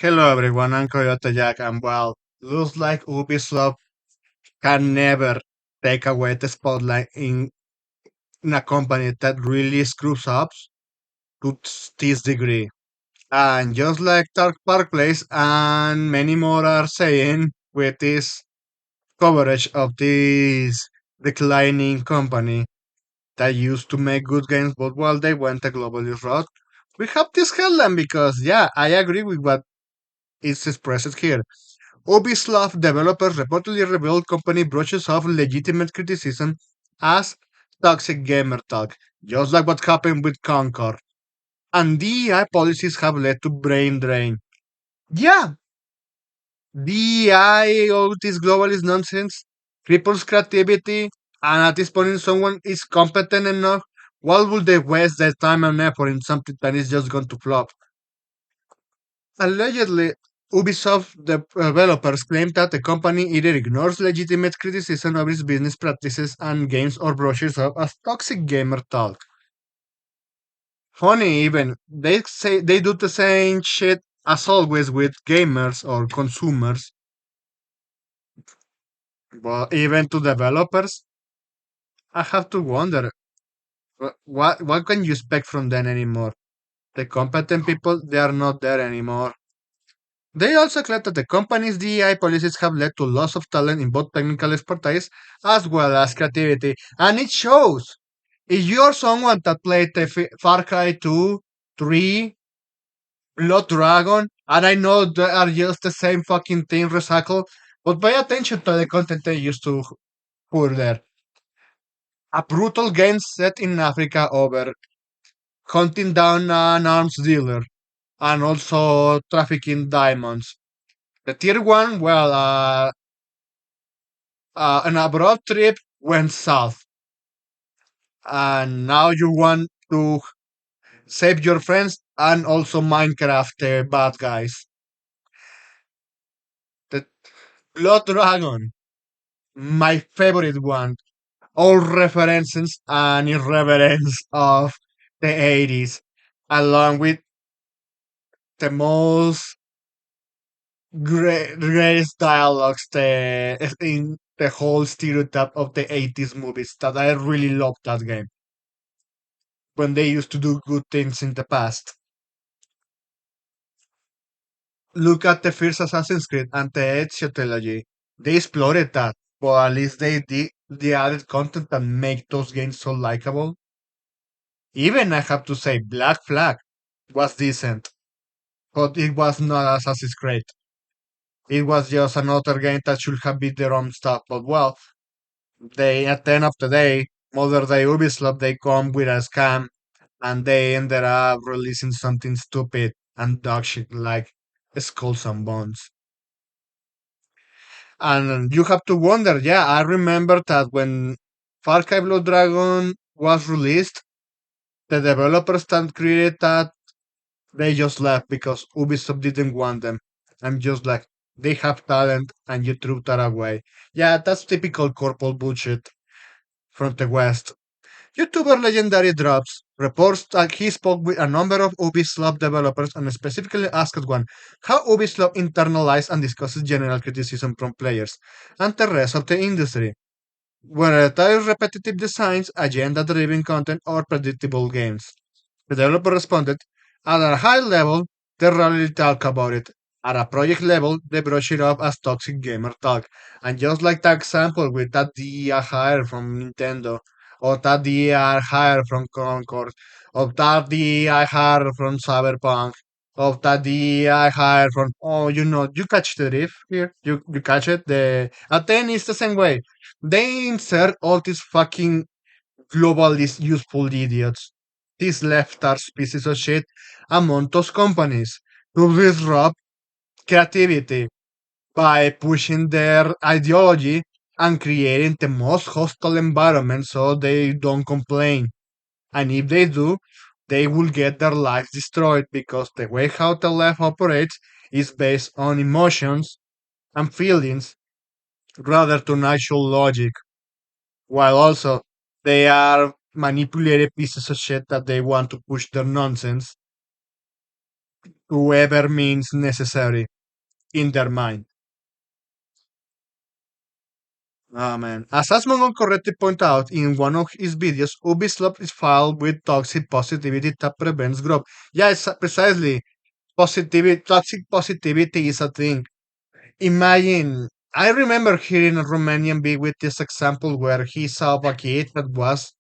Hello everyone, I'm Coyote Jack and well, looks like Ubislop can never take away the spotlight in a company that really screws up to this degree. And just like Dark Park Place and many more are saying with this coverage of this declining company that used to make good games but while they went a globalist route, we have this headline because yeah, I agree with what is expressed here. Ubisoft developers reportedly revealed company brushes off legitimate criticism as toxic gamer talk, just like what happened with Concord. And DEI policies have led to brain drain. Yeah, DEI, all this globalist nonsense, cripples creativity, and at this point, if someone is competent enough, why would they waste their time and effort in something that is just going to flop? Allegedly, Ubisoft developers claim that the company either ignores legitimate criticism of its business practices and games or brushes off as toxic gamer talk. Funny even, they say they do the same shit as always with gamers or consumers, but even to developers, I have to wonder what can you expect from them anymore? The competent people, they are not there anymore. They also claim that the company's DEI policies have led to loss of talent in both technical expertise as well as creativity, and it shows. If you're someone that played the Far Cry 2, 3, Blood Dragon, and I know they are just the same fucking thing recycled, but pay attention to the content they used to put there. A brutal game set in Africa over hunting down an arms dealer and also trafficking diamonds. The tier 1, well, an abroad trip went south, and now you want to save your friends and also Minecraft bad guys. The Blood Dragon, my favorite one. All references and irreverence of the 80s, along with the most greatest dialogues in the whole stereotype of the 80s movies that I really love that game when they used to do good things in the past. Look at the first Assassin's Creed and the Ezio trilogy. They explored that, but at least they did the added content that make those games so likable. Even I have to say, Black Flag was decent, but it was not Assassin's Creed. It was just another game that should have been their own stuff. But well, they at the end of the day, modern day Ubisoft, they come with a scam and they ended up releasing something stupid and dog shit like Skulls and Bones. And you have to wonder, yeah, I remember that when Far Cry Blood Dragon was released, the developers that created that, they just left because Ubisoft didn't want them. I'm just like, they have talent and you threw that away. Yeah, that's typical corporate bullshit from the West. YouTuber Legendary Drops reports that he spoke with a number of Ubisoft developers and specifically asked one how Ubisoft internalized and discusses general criticism from players and the rest of the industry, whether that is repetitive designs, agenda driven content, or predictable games. The developer responded, at a high level, they rarely talk about it. At a project level, they brush it off as toxic gamer talk. And just like that example with that DEI hire from Nintendo, or that DEI hire from Concord, or that DEI hire from Cyberpunk, of that DEI hire from, oh, you catch the drift here? You catch it? And then it's the same way. They insert all these fucking globalist useful idiots, these leftards pieces of shit, among those companies to disrupt creativity by pushing their ideology and creating the most hostile environment so they don't complain. And if they do, they will get their lives destroyed because the way how the left operates is based on emotions and feelings rather than actual logic, while also they are manipulated pieces of shit that they want to push their nonsense. whoever means necessary in their mind. Ah man. As Asmongon correctly pointed out in one of his videos, Ubislop is filled with toxic positivity that prevents growth. Yeah, it's precisely positivity. Toxic positivity is a thing. Imagine, I remember hearing a Romanian big with this example where he saw a kid that was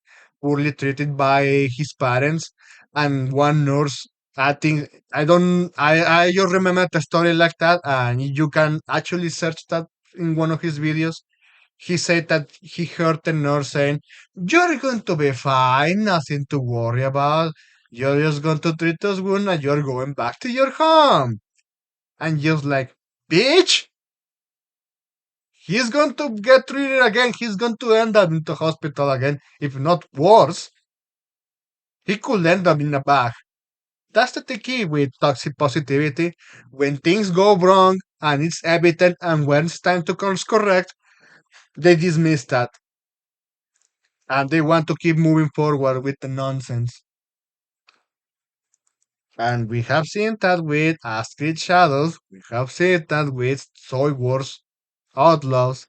poorly treated by his parents, and one nurse. I think I just remember the story like that, and you can actually search that in one of his videos. He said that he heard the nurse saying, "You're going to be fine, nothing to worry about. You're just going to treat us wound and you're going back to your home." And just like, bitch, he's going to get treated again. He's going to end up in the hospital again. If not worse, he could end up in a bag. That's the key with toxic positivity. When things go wrong and it's evident and when it's time to course correct, they dismiss that and they want to keep moving forward with the nonsense. And we have seen that with Astrid Shadows, we have seen that with Soy Wars Outlaws,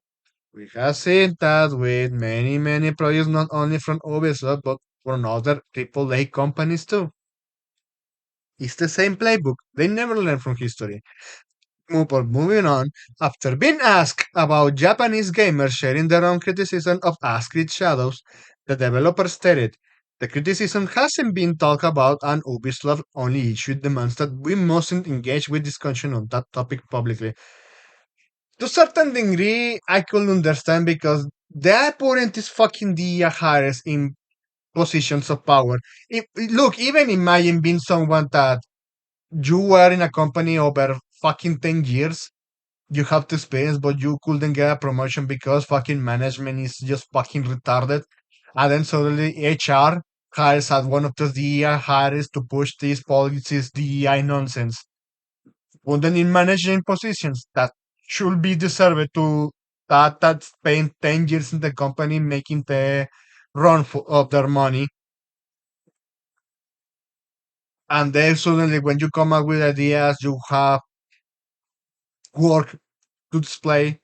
we have seen that with many projects, not only from Ubisoft, but from other AAA companies too. It's the same playbook. They never learn from history. But moving on, after being asked about Japanese gamers sharing their own criticism of Ascrit Shadows, the developer stated, the criticism hasn't been talked about and Ubisoft only issued demands that we mustn't engage with discussion on that topic publicly. To a certain degree, I could understand because they are putting these fucking DEA hires in positions of power. Look, even imagine being someone that you were in a company over fucking 10 years, you have the experience, but you couldn't get a promotion because fucking management is just fucking retarded. And then suddenly HR hires at one of those DEI hires to push these policies, DEI nonsense. But then in managing positions that should be deserved to that spent 10 years in the company making the of their money. And then suddenly when you come up with ideas, you have work to display.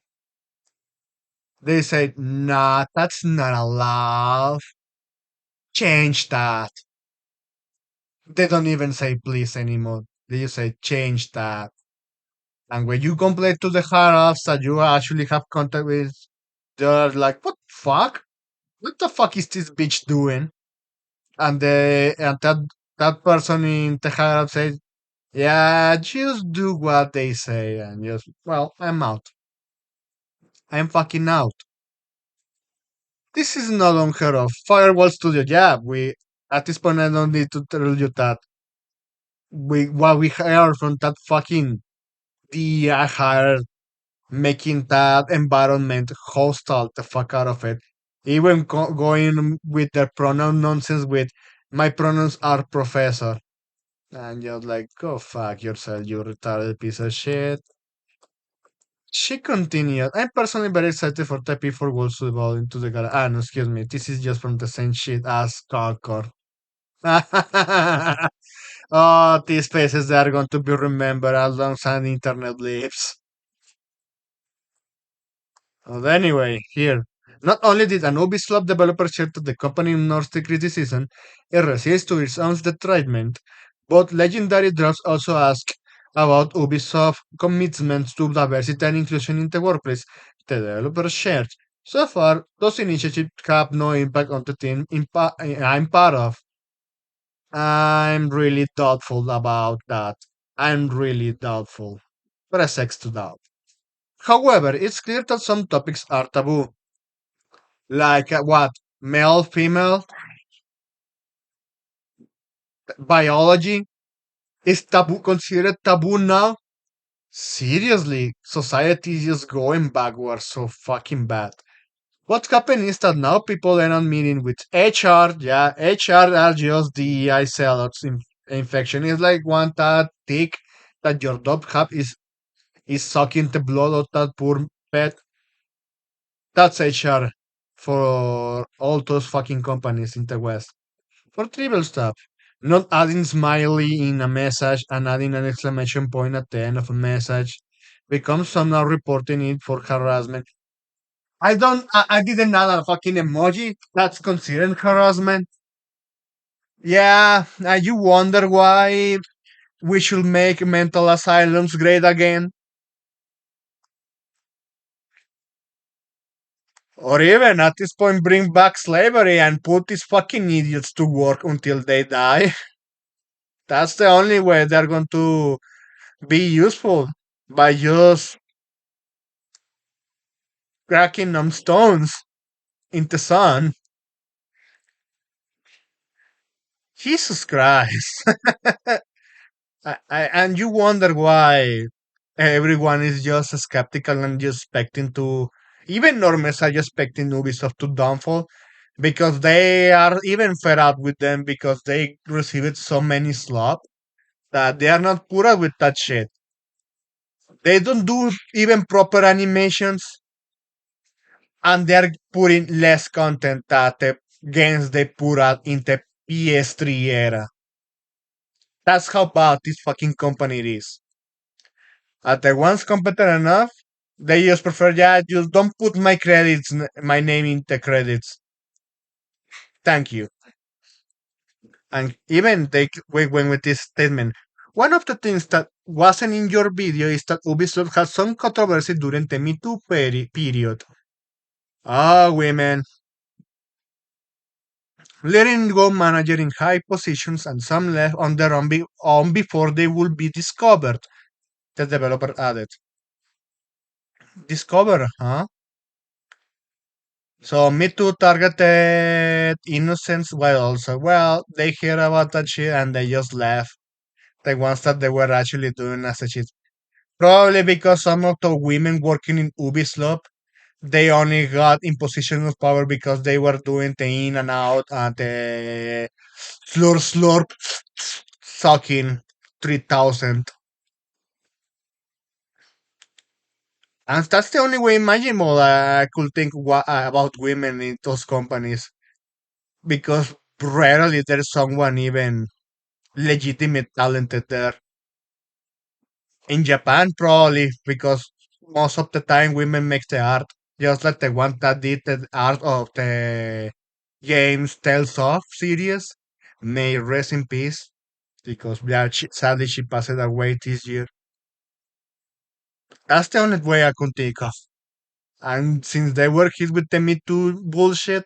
They say, nah, that's not allowed. Change that. They don't even say please anymore. They just say change that. And when you complain to the higher ups that you actually have contact with, they're like, what the fuck? What the fuck is this bitch doing? And that person in the higher up says, yeah, just do what they say and just well, I'm out. I'm fucking out. This is not unheard of. Firewall Studio, yeah, we at this point I don't need to tell you that we what we heard from that fucking DI hire making that environment hostile the fuck out of it. Even going with their pronoun nonsense with my pronouns are professor. And you're like, go fuck yourself, you retarded piece of shit. She continued, I'm personally very excited for Type for Wolves to evolve into the gala. Ah, no, excuse me. This is just from the same shit as Concord. Oh, these faces they are going to be remembered as long as the internet lives. But anyway, here. Not only did an Ubisoft developer share that the company ignores the criticism, it resists to its own detriment, but Legendary Drops also ask about Ubisoft's commitments to diversity and inclusion in the workplace. The developer shared. So far, those initiatives have no impact on the team I'm part of. I'm really doubtful about that. I'm really doubtful. Press X to doubt. However, it's clear that some topics are taboo, like what male, female, biology is taboo considered taboo now. Seriously, society is just going backwards so fucking bad. What's happening is that now people are not meeting with HR. Yeah, HR are just the eye sellouts infection. It's like one that tick that your dog have is sucking the blood of that poor pet. That's HR for all those fucking companies in the West. For trivial stuff. Not adding smiley in a message and adding an exclamation point at the end of a message becomes somehow reporting it for harassment. I didn't add a fucking emoji. That's considered harassment. Yeah, you wonder why we should make mental asylums great again. Or even at this point, bring back slavery and put these fucking idiots to work until they die. That's the only way they're going to be useful by just cracking them stones in the sun. Jesus Christ. And you wonder why everyone is just skeptical and just expecting to, even normies are just expecting Ubisoft to downfall because they are even fed up with them because they received so many slop that they are not put up with that shit. They don't do even proper animations and they're putting less content that the games they put out in the PS3 era. That's how bad this fucking company is. At the ones competent enough, they just prefer, yeah, just don't put my credits, my name in the credits. Thank you. And even they went with this statement. One of the things that wasn't in your video is that Ubisoft had some controversy during the Me Too period. Ah, women. Letting go manager in high positions and some left on their own before they would be discovered, the developer added. Discover, huh? So Me Too targeted innocents while also, well, they hear about that shit and they just left. The ones that they were actually doing as a shit. Probably because some of the women working in Ubislop, they only got in position of power because they were doing the in and out and the slurp sucking 3000. And that's the only way imaginable I could think about women in those companies because rarely there's someone even legitimate talented there. In Japan, probably because most of the time women make the art, just like the one that did the art of the games Tales of series. May rest in peace because yeah, sadly she passed away this year. That's the only way I could think of. And since they were hit with the Me Too bullshit,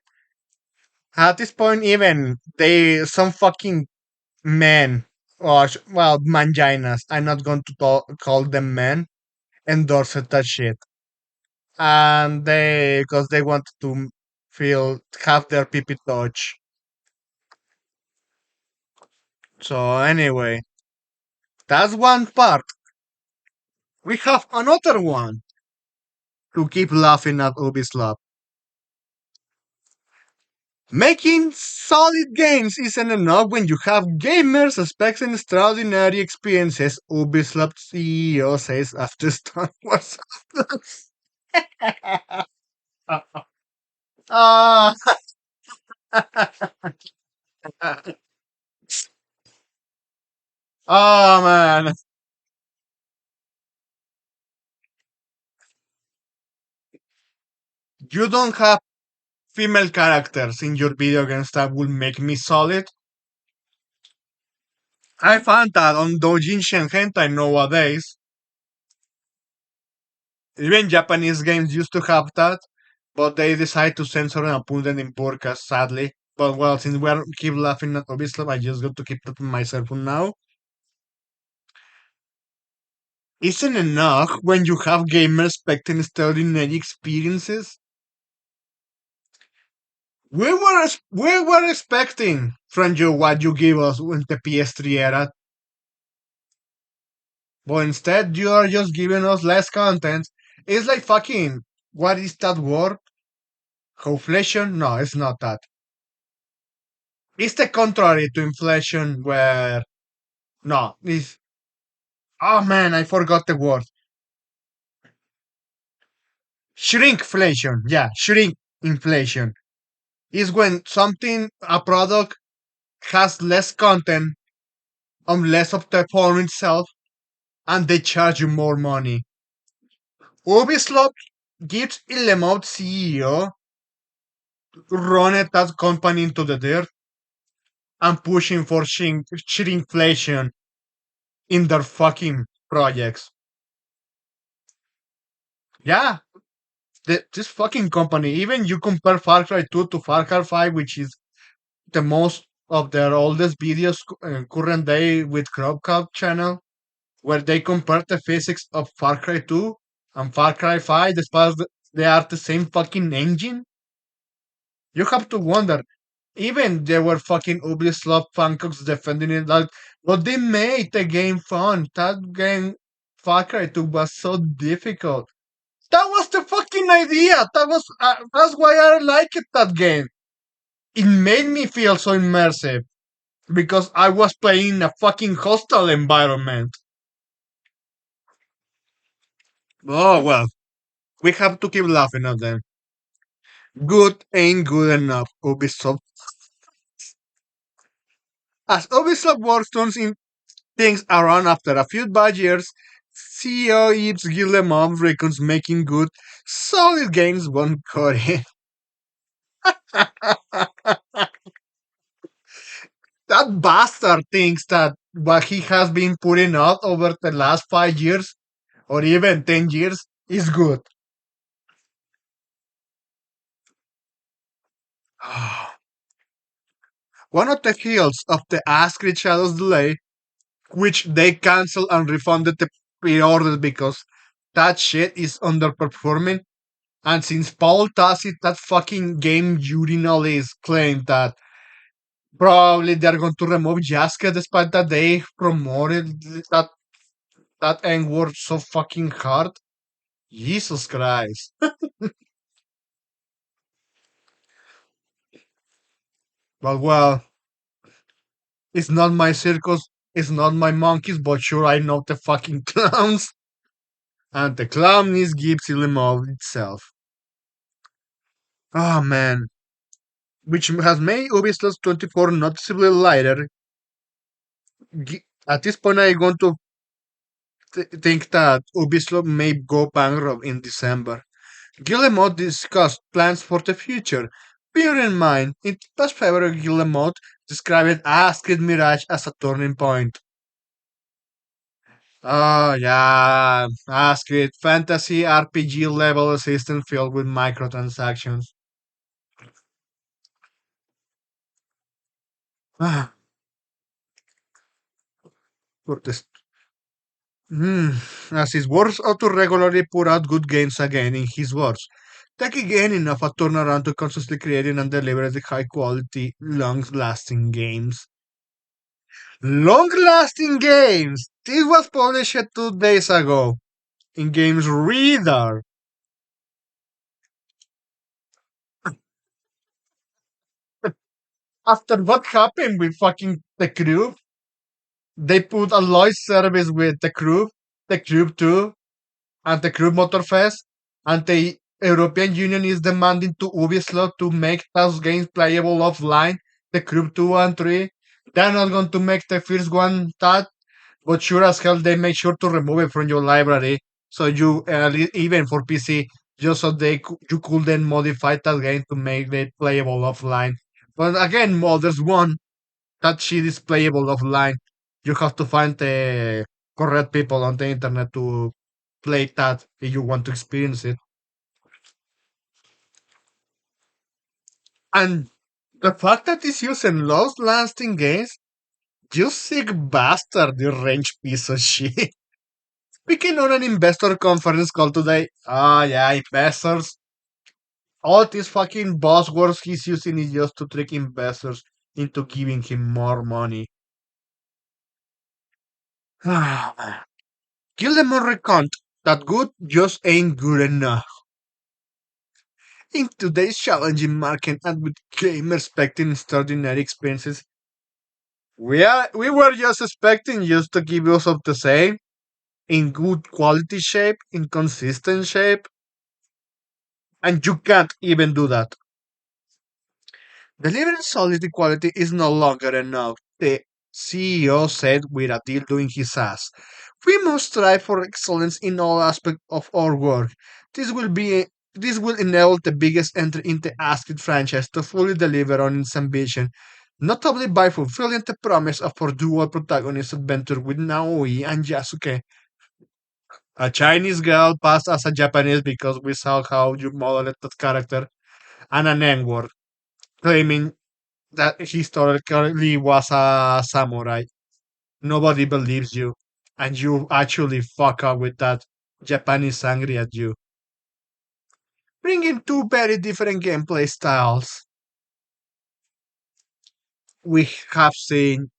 at this point, even they some fucking men or well manginas. I'm not going to call them men. Endorsed that shit, and they because they wanted to feel have their pee touch. So anyway, that's one part. We have another one to keep laughing at Ubisoft. Making solid games isn't enough when you have gamers expecting extraordinary experiences, Ubisoft CEO says after Star Wars. Ah, oh man. You don't have female characters in your video games that will make me solid. I found that on Doujinshi Hentai nowadays. Even Japanese games used to have that, but they decide to censor and put them in podcast, sadly. But well, since we are keep laughing at Ubisoft, I just got to keep that to myself for now. Isn't enough when you have gamers expecting extraordinary experiences? We were expecting from you what you give us in the PS3 era, but instead you are just giving us less content. It's like fucking what is that word? Inflation? No, it's not that. It's the contrary to inflation where no, it's oh man, I forgot the word. Shrinkflation. Yeah, shrink inflation. Is when something a product has less content on less of the phone itself, and they charge you more money. Ubislop gives Illemot CEO running that company into the dirt and pushing for shrinkflation in their fucking projects. Yeah, this fucking company, even you compare Far Cry 2 to Far Cry 5, which is the most of their oldest videos current day with Cropcut channel, where they compare the physics of Far Cry 2 and Far Cry 5, despite they are the same fucking engine. You have to wonder. Even there were fucking Ubisoft fancocks defending it like, but they made the game fun. That game, Far Cry 2, was so difficult. That was the fucking idea. That's why I like it. That game. It made me feel so immersive because I was playing in a fucking hostile environment. Oh well, we have to keep laughing at them. Good ain't good enough, Ubisoft. As Ubisoft works turns in things around after a few bad years, CEO Yves Guillemot reckons making good, solid games won't cut it. That bastard thinks that what he has been putting out over the last 5 years or even 10 years is good. One of the heels of the Asked Shadows delay, which they canceled and refunded the pre-orders because that shit is underperforming. And since Paul Tassi, that fucking game urinally is claimed that probably they're going to remove Jaska despite that they promoted that N word so fucking hard. Jesus Christ. But well, it's not my circus, it's not my monkeys, but sure I know the fucking clowns. And the clown is Gypsy Lemov itself. Oh man. Which has made Ubisoft 24 noticeably lighter. At this point, I want to think that Ubisoft may go bankrupt in December. Guillemot discussed plans for the future. Bear in mind, in past February, Guillemot described Asked Mirage as a turning point. Oh yeah, Asked fantasy RPG level system filled with microtransactions. Ah, for this. As his words author regularly put out good games again in his words. Take again enough a turnaround to consistently creating and delivering high quality, long lasting games. Long lasting games! This was published 2 days ago in Games Reader. After what happened with fucking the crew, they put a live service with the crew 2, and the crew Motorfest, and the European Union is demanding to Ubisoft to make those games playable offline, the crew 2 and 3. They're not going to make the first one that, but sure as hell they make sure to remove it from your library. So you, even for PC, just so you could then modify that game to make it playable offline. But again, there's one that shit is playable offline. You have to find the correct people on the internet to play that if you want to experience it. And the fact that it's using lost lasting games, you sick bastard, you range piece of shit. Speaking on an investor conference call today, yeah, investors. All these fucking buzzwords he's using is just to trick investors into giving him more money. Gildemore recount that good just ain't good enough. In today's challenging market and with gamers expecting extraordinary experiences, we were just expecting just to give us of the same in good quality shape, in consistent shape, and you can't even do that. Delivering solid quality is no longer enough, the CEO said with a deal doing his ass. We must strive for excellence in all aspects of our work. This will enable the biggest entry in the Asked franchise to fully deliver on its ambition, notably by fulfilling the promise of our dual protagonist adventure with Naoi and Yasuke. A Chinese girl passed as a Japanese because we saw how you modeled that character, and an N-word, claiming that historically was a samurai. Nobody believes you, and you actually fuck up with that Japanese angry at you. Bringing two very different gameplay styles. We have seen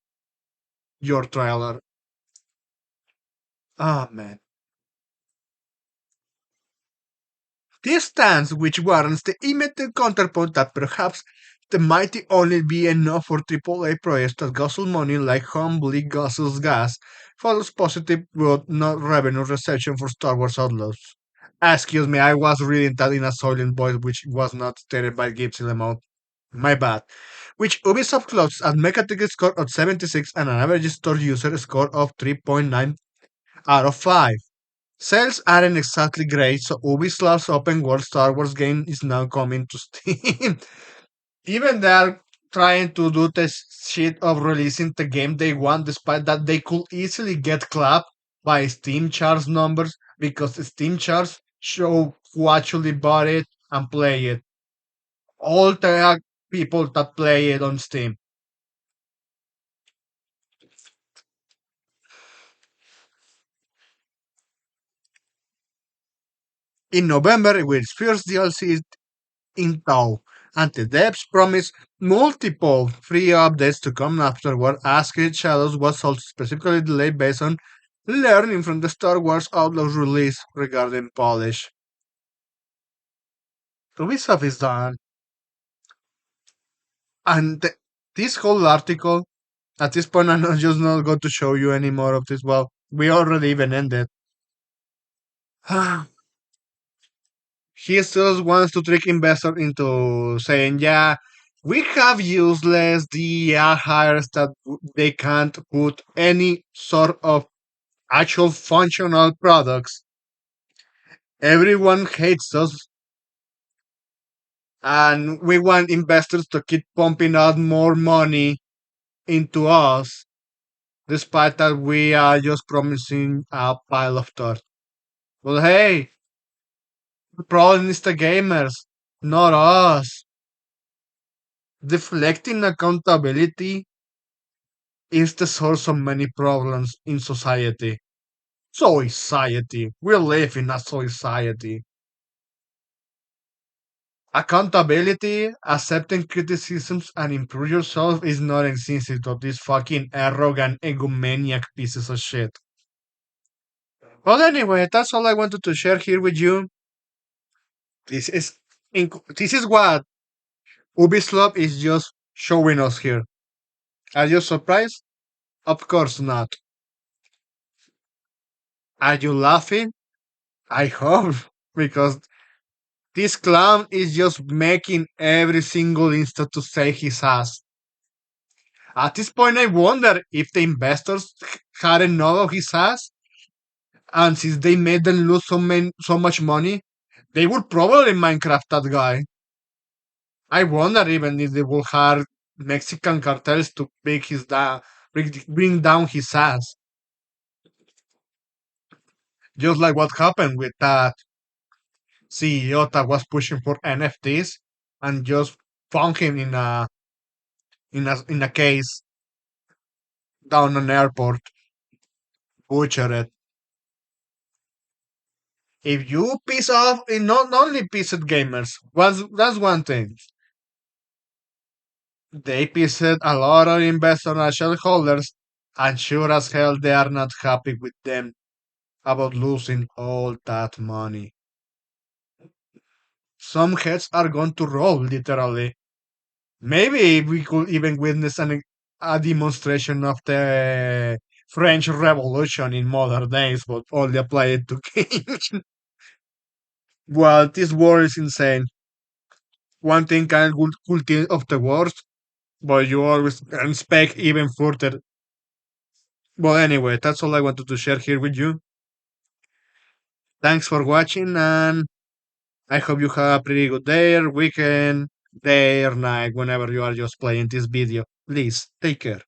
your trailer. Ah, man. This stance, which warrants the immediate counterpoint that perhaps the mighty only be enough for AAA projects that guzzle money like humbly guzzles gas, follows positive but not revenue reception for Star Wars Outlaws. Excuse me, I was reading that in a silent voice which was not stated by Gibbs Lemon. My bad. Which Ubisoft closed at Metacritic score of 76 and an average store user score of 3.9 out of 5. Sales aren't exactly great, so Ubisoft's open world Star Wars game is now coming to Steam. Even they're trying to do the shit of releasing the game they want, despite that they could easily get clapped by Steam charts numbers because Steam charts show who actually bought it and play it. All the people that play it on Steam. In November, with its first DLC in tow, and the devs promised multiple free updates to come afterward, as Creed Shadows was also specifically delayed based on learning from the Star Wars Outlaws release regarding polish. Ubisoft is done, and this whole article, at this point, I'm not just not going to show you any more of this. Well, we already even ended. He still wants to trick investors into saying, yeah, we have useless DER hires that they can't put any sort of actual functional products. Everyone hates us, and we want investors to keep pumping out more money into us, despite that we are just promising a pile of dirt. Well, hey, the problem is the gamers, not us. Deflecting accountability is the source of many problems in society. Society. We live in a society. Accountability, accepting criticisms, and improve yourself is not existing to these fucking arrogant, egomaniac pieces of shit. Well, anyway, that's all I wanted to share here with you. This is this is what Ubislop is just showing us here. Are you surprised? Of course not. Are you laughing? I hope, because this clown is just making every single instant to say his ass. At this point, I wonder if the investors hadn't known of his ass, and since they made them lose so much money, they would probably Minecraft that guy. I wonder even if they will hire Mexican cartels to bring down his ass, just like what happened with that CEO that was pushing for NFTs and just found him in a case down an airport, butchered. If you piss off, not only pissed gamers, that's one thing. They pissed a lot of investors and shareholders, and sure as hell they are not happy with them about losing all that money. Some heads are going to roll, literally. Maybe we could even witness a demonstration of the French Revolution in modern days, but only applied to games. Well, this war is insane. one thing can could think of the worst, but you always expect even further. But anyway, that's all I wanted to share here with you. Thanks for watching, and I hope you have a pretty good day, or weekend, day, or night, whenever you are just playing this video. Please take care.